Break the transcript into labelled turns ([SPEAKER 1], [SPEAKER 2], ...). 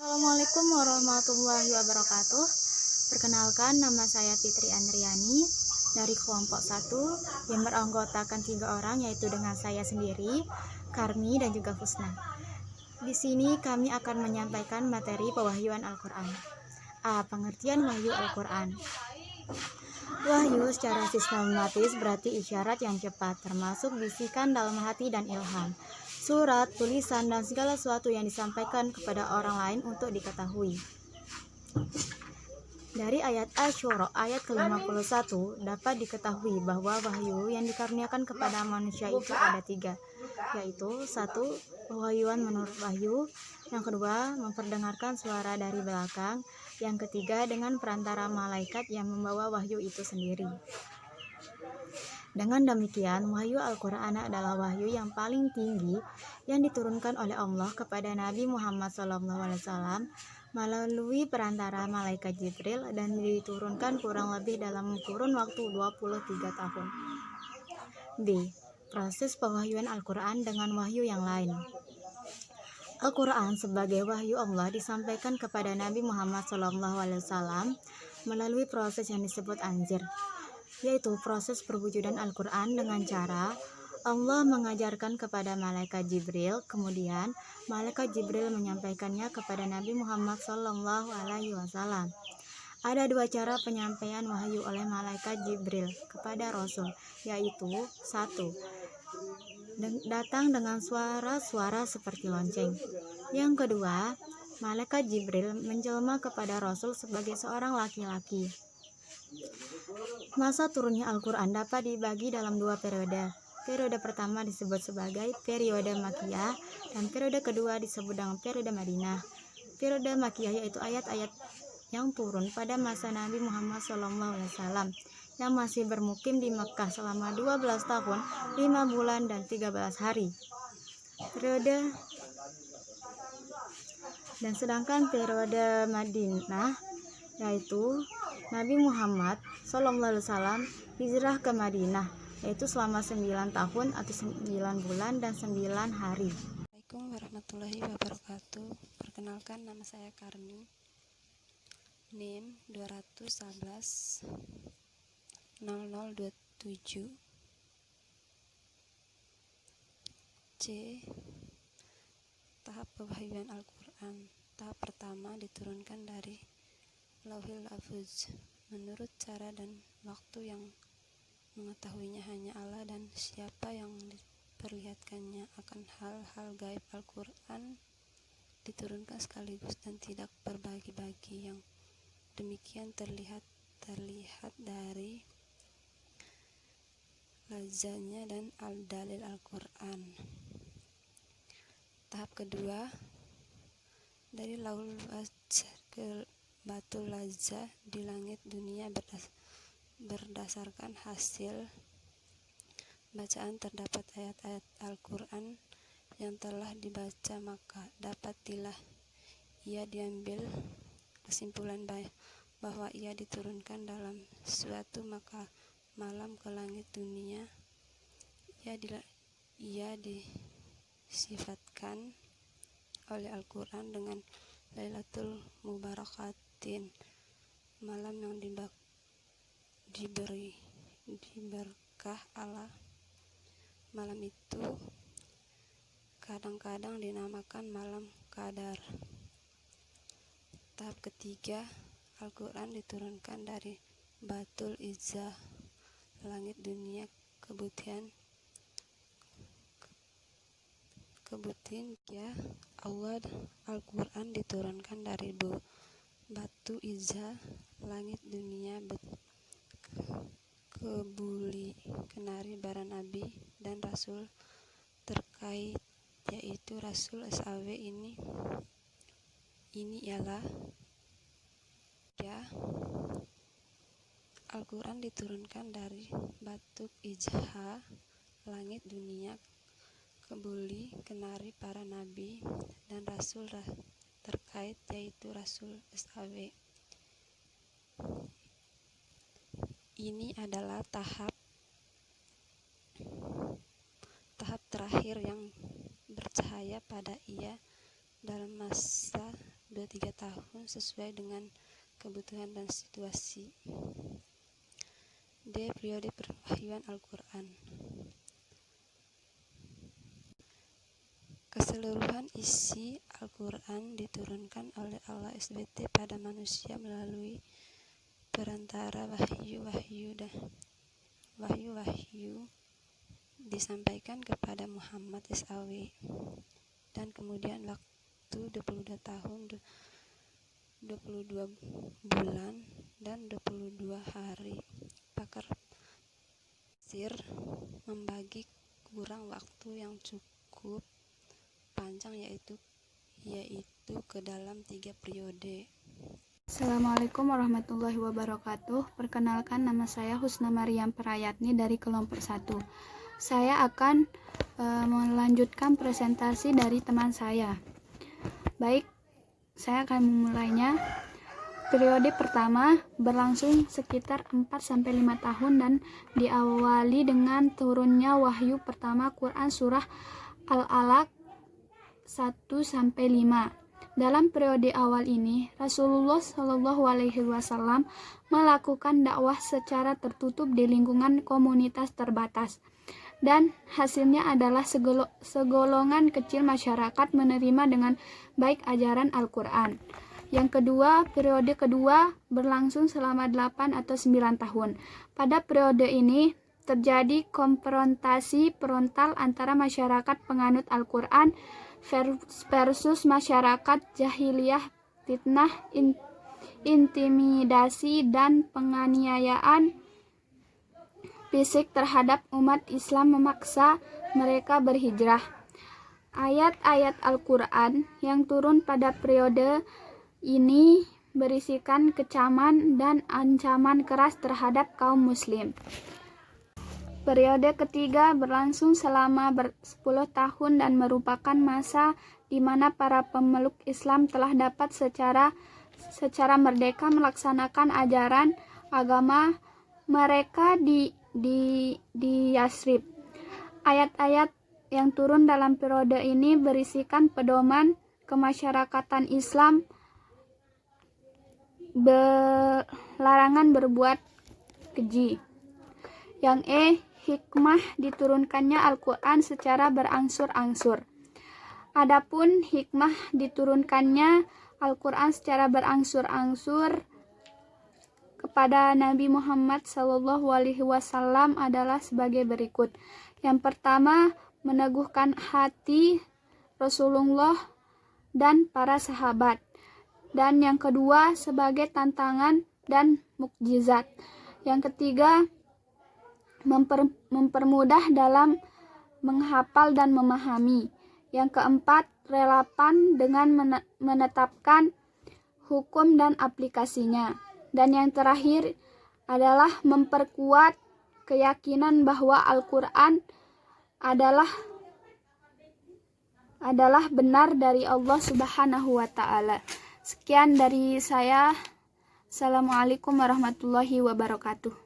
[SPEAKER 1] Assalamualaikum warahmatullahi wabarakatuh. Perkenalkan, nama saya Fitri Andriani dari kelompok 1 yang beranggotakan 3 orang, yaitu dengan saya sendiri, Karmi, dan juga Husna. Di sini kami akan menyampaikan materi pewahyuan Al-Quran. Pengertian wahyu Al-Quran. Wahyu secara sistematis berarti isyarat yang cepat, termasuk bisikan dalam hati dan ilham, surat, tulisan, dan segala sesuatu yang disampaikan kepada orang lain untuk diketahui. Dari ayat Asy-Syura ayat ke-51 dapat diketahui bahwa wahyu yang dikaruniakan kepada manusia itu ada 3, yaitu 1. Pewahyuan menurut wahyu, yang kedua memperdengarkan suara dari belakang, yang ketiga dengan perantara malaikat yang membawa wahyu itu sendiri. Dengan demikian, wahyu Al-Quran adalah wahyu yang paling tinggi yang diturunkan oleh Allah kepada Nabi Muhammad SAW melalui perantara malaikat Jibril dan diturunkan kurang lebih dalam kurun waktu 23 tahun. B. Proses pewahyuan Al-Quran dengan wahyu yang lain. Al-Quran sebagai wahyu Allah disampaikan kepada Nabi Muhammad SAW melalui proses yang disebut anzir, yaitu proses perwujudan Al-Quran dengan cara Allah mengajarkan kepada malaikat Jibril, kemudian malaikat Jibril menyampaikannya kepada Nabi Muhammad SAW. Ada 2 cara penyampaian wahyu oleh malaikat Jibril kepada Rasul, yaitu 1. Datang dengan suara-suara seperti lonceng. Yang kedua, malaikat Jibril menjelma kepada Rasul sebagai seorang laki-laki. Masa turunnya Al-Quran dapat dibagi dalam 2 periode. Periode pertama disebut sebagai periode Makkiyah dan periode kedua disebut dengan periode Madinah. Periode Makkiyah yaitu ayat-ayat yang turun pada masa Nabi Muhammad SAW yang masih bermukim di Mekah selama 12 tahun, 5 bulan, dan 13 hari. Sedangkan periode Madinah yaitu Nabi Muhammad SAW hijrah ke Madinah, yaitu selama 9 tahun atau 9 bulan dan 9 hari.
[SPEAKER 2] Assalamualaikum warahmatullahi wabarakatuh. Perkenalkan, nama saya Karmi, NIM 211 0027 C. Tahap pewahyuan Al-Quran. Tahap pertama diturunkan dari Lauhil Mahfuz. Menurut cara dan waktu yang mengetahuinya hanya Allah, dan siapa yang diperlihatkannya akan hal-hal gaib. Al-Quran diturunkan sekaligus dan tidak berbagi-bagi. Yang demikian terlihat dari lazanya dan al-dalil Al-Quran. Tahap kedua, dari Lauhul Mahfuz ke Batul Lazza di langit dunia berdasarkan hasil bacaan terdapat ayat-ayat Al-Quran yang telah dibaca, maka dapatilah ia diambil kesimpulan bahwa ia diturunkan dalam suatu malam ke langit dunia. Ia disifatkan oleh Al-Quran dengan Lailatul Mubarakatin, malam yang diberi berkah Allah. Malam itu kadang-kadang dinamakan malam Qadar. Tahap ketiga, Al-Quran diturunkan dari Batul Izzah, langit dunia kebutihan ya Allah. Al-Quran diturunkan dari Batu Izzah, langit dunia kebuli kenari para nabi dan rasul terkait, yaitu Rasul SAW. Ini ialah ya. Al-Quran diturunkan dari Batu Izzah, langit dunia kebuli kenari para nabi dan rasul terkait, yaitu Rasul SAW. Ini adalah tahap terakhir yang bercahaya pada ia dalam masa 2-3 tahun sesuai dengan kebutuhan dan situasi. D. Periode perwahyuan Al-Quran. Keseluruhan isi Al-Quran diturunkan oleh Allah SWT pada manusia melalui perantara wahyu disampaikan kepada Muhammad SAW, dan kemudian waktu 22 tahun, 22 bulan, dan 22 hari. Pakar tafsir membagi kurang waktu yang cukup panjang yaitu ke dalam 3 periode.
[SPEAKER 3] Assalamualaikum warahmatullahi wabarakatuh. Perkenalkan, nama saya Husna Maryam Prayatni dari kelompok 1. Saya akan melanjutkan presentasi dari teman saya. Baik, saya akan memulainya. Periode pertama berlangsung sekitar 4-5 tahun dan diawali dengan turunnya wahyu pertama Quran surah Al-Alaq 1-5. Dalam periode awal ini, Rasulullah SAW melakukan dakwah secara tertutup di lingkungan komunitas terbatas, dan hasilnya adalah segolongan kecil masyarakat menerima dengan baik ajaran Al-Quran. Yang kedua, periode kedua berlangsung selama 8 atau 9 tahun. Pada periode ini terjadi konfrontasi frontal antara masyarakat penganut Al-Quran versus masyarakat jahiliyah, fitnah, intimidasi, dan penganiayaan fisik terhadap umat Islam memaksa mereka berhijrah. Ayat-ayat Al-Quran yang turun pada periode ini berisikan kecaman dan ancaman keras terhadap kaum muslim. Periode ketiga berlangsung selama 10 tahun dan merupakan masa di mana para pemeluk Islam telah dapat secara merdeka melaksanakan ajaran agama mereka di Yasrib. Ayat-ayat yang turun dalam periode ini berisikan pedoman kemasyarakatan Islam, larangan berbuat keji. Yang hikmah diturunkannya Al-Quran secara berangsur-angsur. Adapun hikmah diturunkannya Al-Quran secara berangsur-angsur kepada Nabi Muhammad SAW adalah sebagai berikut. Yang pertama, meneguhkan hati Rasulullah dan para sahabat. Dan yang kedua, sebagai tantangan dan mukjizat. Yang ketiga, mempermudah dalam menghafal dan memahami. Yang keempat, relevan dengan menetapkan hukum dan aplikasinya. Dan yang terakhir adalah memperkuat keyakinan bahwa Al-Quran adalah benar dari Allah Subhanahu wa Ta'ala. Sekian dari saya. Assalamualaikum warahmatullahi wabarakatuh.